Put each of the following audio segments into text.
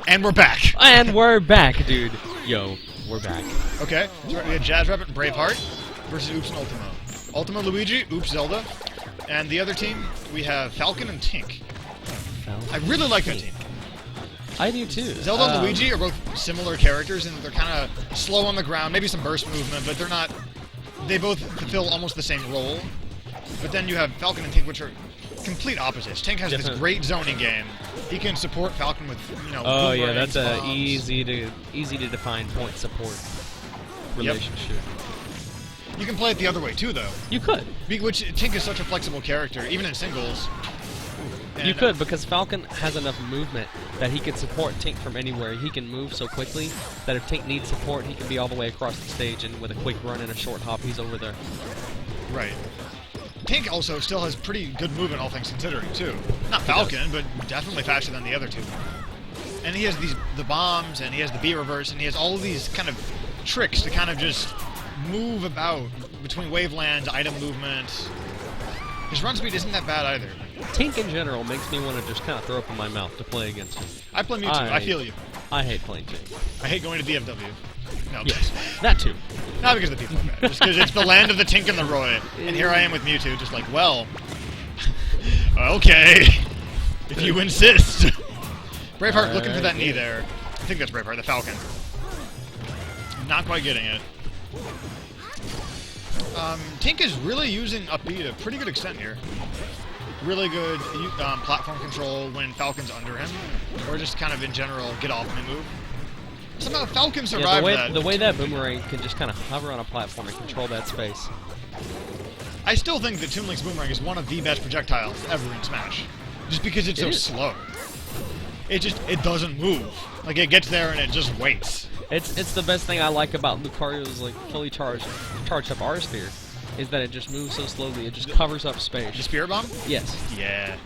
And we're back. And we're back, dude. Yo, we're back. Okay, so we have JazzRabbit and Braveheart versus Oops and Ultimo. Ultimo, Luigi, Oops, Zelda. And the other team, we have Falcon and Tink. I really like that team. I do too. Zelda and Luigi are both similar characters, and they're kind of slow on the ground, maybe some burst movement, but they're not... They both fulfill almost the same role. But then you have Falcon and Tink, which are complete opposites. Tink has this great zoning game. He can support Falcon with, you know... Oh yeah, that's a easy to define point support relationship. Yep. You can play it the other way too, though. You could. Which Tink is such a flexible character, even in singles. And you could, because Falcon has enough movement that he can support Tink from anywhere. He can move so quickly that if Tink needs support, he can be all the way across the stage, and with a quick run and a short hop, he's over there. Right. Tink also still has pretty good movement, all things considering, too. Not Falcon, but definitely faster than the other two. And he has the bombs, and he has the B reverse, and he has all of these kind of tricks to kind of just move about between wavelands, item movement. His run speed isn't that bad either. Tink in general makes me want to just kind of throw up in my mouth to play against him. I play Mewtwo. I feel you. I hate playing Tink. I hate going to DFW. No. Yes, that too. Not because the people are bad, just because it's the land of the Tink and the Roy. And here I am with Mewtwo, just like, well, okay, if you insist. Braveheart looking for that knee there. I think that's Braveheart, the Falcon. Not quite getting it. Tink is really using up B to a pretty good extent here. Really good platform control when Falcon's under him, or just kind of in general get off me move. Somehow Falcon survived that. The way that boomerang can just kind of hover on a platform and control that space. I still think that Toon Link's boomerang is one of the best projectiles ever in Smash, just because it's so slow. It doesn't move. Like it gets there and it just waits. It's the best thing I like about Lucario's like fully charged up R Sphere, is that it just moves so slowly. It just covers up space. The Spirit Bomb? Yes. Yeah.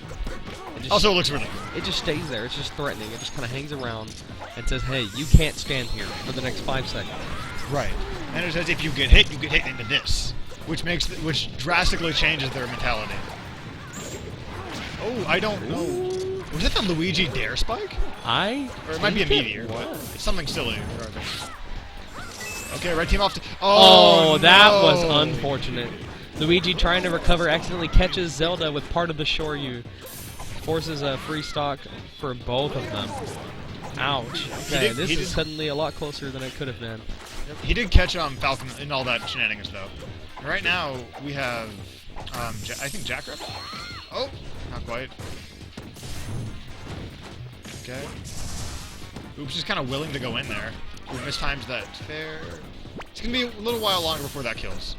Also, it looks really good. It just stays there. It's just threatening. It just kind of hangs around and says, "Hey, you can't stand here for the next 5 seconds." Right. And it says if you get hit into this, which drastically changes their mentality. Oh, I don't know. Was that the Luigi Dare Spike? Or it might be a meteor, but it's something silly. Okay, red team off to... Oh, that was unfortunate. Luigi trying to recover accidentally catches Zelda with part of the Shoryu. Forces a free stock for both of them. Ouch. Okay, this is suddenly a lot closer than it could have been. He did catch Falcon in all that shenanigans, though. And right now, we have, I think JazzRabbit? Oh, not quite. Okay. Oops is kind of willing to go in there. We mistimed that fair. It's going to be a little while longer before that kills.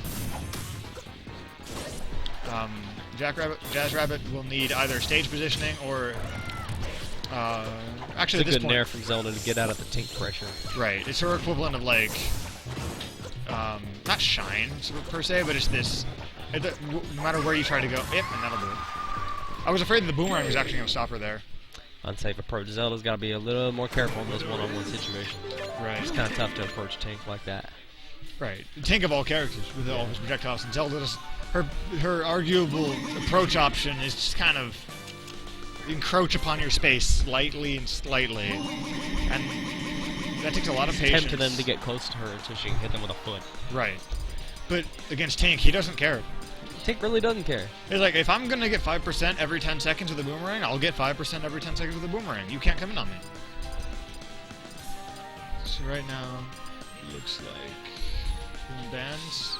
JazzRabbit will need either stage positioning or... actually, it's a good nair from Zelda to get out of the Tink pressure. Right. It's her equivalent of, like... not shine, per se, but it's this... no matter where you try to go... Yep, and that'll do it. I was afraid that the boomerang was actually going to stop her there. Unsafe approach. Zelda's got to be a little more careful in those one-on-one situations. Right. It's kind of tough to approach Tink like that. Right. Tink of all characters with all his projectiles, and Zelda does... Her arguable approach option is just kind of encroach upon your space slightly and slightly, and that takes a lot of patience. Tempt them to get close to her until she can hit them with a foot. Right. But against Tink, he doesn't care. Tink really doesn't care. It's like, if I'm going to get 5% every 10 seconds with a boomerang, I'll get 5% every 10 seconds with a boomerang. You can't come in on me. So right now, it looks like bands.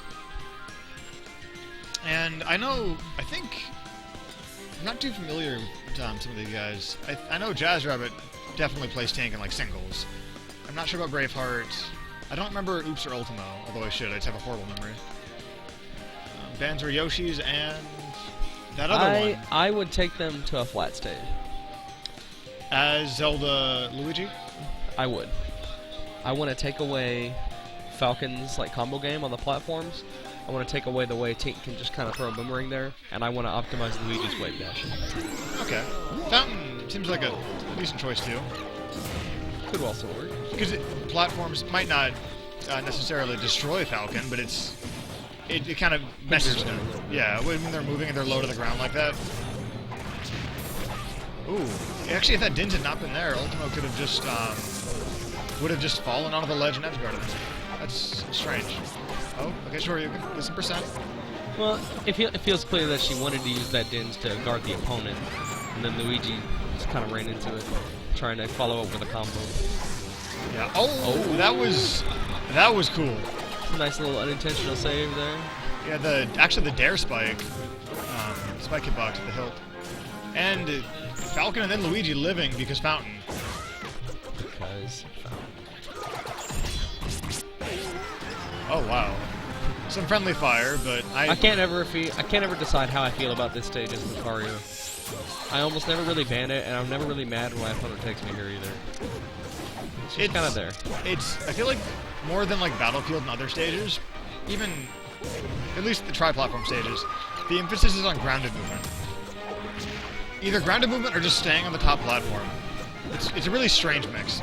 And I think, I'm not too familiar with some of these guys. I know JazzRabbit definitely plays Tink in like singles. I'm not sure about Braveheart. I don't remember Oops or Ultimo, although I should. I just have a horrible memory. Bands were Yoshi's and that other one. I would take them to a flat stage. As Zelda Luigi? I would. I want to take away Falcon's like combo game on the platforms. I want to take away the way Tink can just kind of throw a boomerang there, and I want to optimize Luigi's wave dash. Okay. Fountain seems like a decent choice, too. Could also work. Because platforms might not necessarily destroy Falcon, but it kind of messes them. Yeah, when they're moving and they're low to the ground like that. Ooh, actually, if that Dinge had not been there, Ultimo could have just, would have just fallen onto the ledge and edge guarded. That's strange. Oh, okay, sure, you can get some percent. Well, it feels clear that she wanted to use that Dinge to guard the opponent, and then Luigi just kind of ran into it, trying to follow up with a combo. Yeah. Oh, that was cool. Nice little unintentional save there. Yeah, actually the dare spike, spike hitbox at the hilt, and Falcon and then Luigi living because Fountain. Because Fountain. Oh wow. Some friendly fire, but I can't ever decide how I feel about this stage as Lucario. I almost never really ban it, and I'm never really mad when my opponent takes me here either. It's kind of there. I feel like more than like Battlefield and other stages, even at least the tri-platform stages, the emphasis is on grounded movement. Either grounded movement or just staying on the top platform. It's a really strange mix.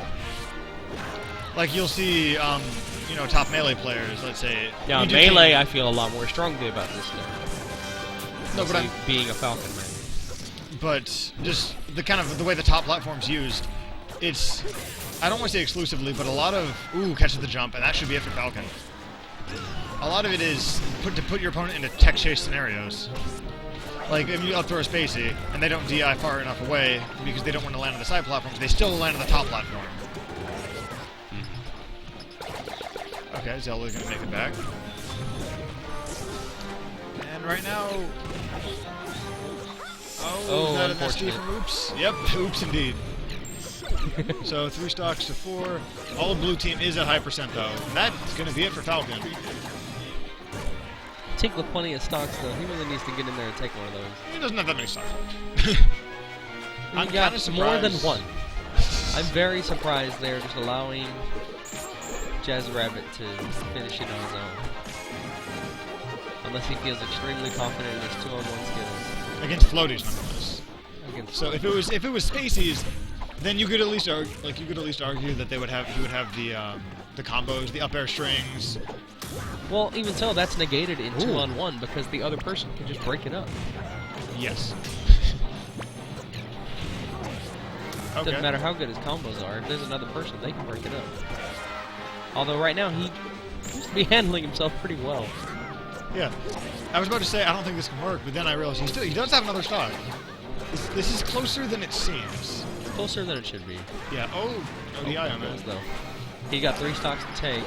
Like you'll see, you know, top melee players, let's say. Yeah, melee I feel a lot more strongly about this now. No, but being a Falcon man. But just the way the top platform's used, it's, I don't want to say exclusively, but a lot of catches the jump, and that should be it for Falcon. A lot of it is to put your opponent into tech chase scenarios. Like if you up throw a spacey and they don't DI far enough away because they don't want to land on the side platforms, they still land on the top platform. Okay, Zelda's gonna make it back. And right now, is that an SD from Oops? Yep, Oops indeed. So 3 stocks to 4. All of blue team is at high percent though. And that's gonna be it for Falcon. Take with plenty of stocks though. He really needs to get in there and take one of those. He doesn't have that many stocks. I'm kind of surprised. More than one. I'm very surprised they're just allowing JazzRabbit to finish it on his own. Unless he feels extremely confident in his 2-on-1 skills. Against floaties, nonetheless. So if it was spaceys, then you could at least argue, that he would have the combos, the up air strings. Well, even so, that's negated in 2-on-1 because the other person can just break it up. Yes. Okay. Doesn't matter how good his combos are. If there's another person, they can break it up. Although right now he seems to be handling himself pretty well. Yeah. I was about to say I don't think this can work, but then I realized he does have another stock. This is closer than it seems. Closer than it should be. Yeah. ODI on that. Though. He got 3 stocks to take.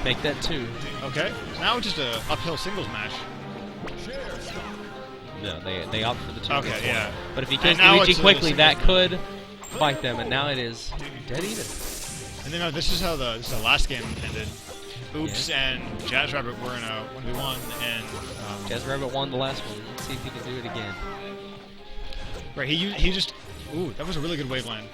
Make that 2. Okay. Now it's just a uphill singles match. No, they opt for the 2. Okay, yeah. But if he kills Luigi quickly, that could fight them, and now it is dead even. And then this is how the last game ended. Oops and JazzRabbit were in a 1v1, and JazzRabbit won the last one. Let's see if he can do it again. Right, he just that was a really good wave land.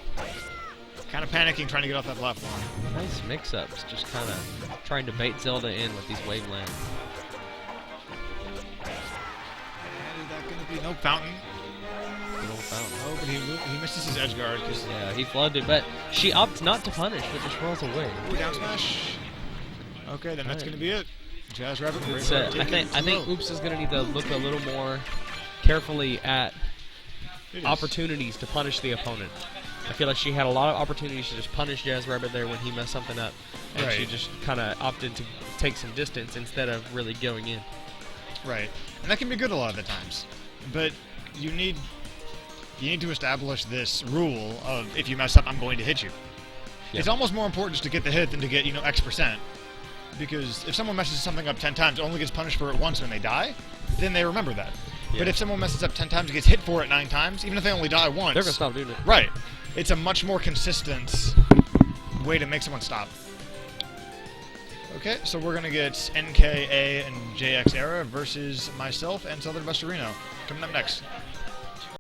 Kind of panicking, trying to get off that platform. Nice mix-ups, just kind of trying to bait Zelda in with these wave lands. And is that going to be no Fountain? Good old Fountain. Oh, but he misses his edge guard. Yeah, he flooded, but she opts not to punish, but just rolls away. Down smash. Okay, then that's going to be it. JazzRabbit. I think Oops is going to need to look a little more carefully at opportunities to punish the opponent. I feel like she had a lot of opportunities to just punish JazzRabbit there when he messed something up, and she just kind of opted to take some distance instead of really going in. Right, and that can be good a lot of the times, but you need to establish this rule of if you mess up, I'm going to hit you. Yeah. It's almost more important just to get the hit than to get X%, because if someone messes something up 10 times, only gets punished for it once when they die, then they remember that. Yeah. But if someone messes up 10 times and gets hit for it 9 times, even if they only die once, they're gonna stop doing it. Right. It's a much more consistent way to make someone stop. Okay, so we're going to get NKA and JX Era versus myself and Southern Bustarino. Coming up next.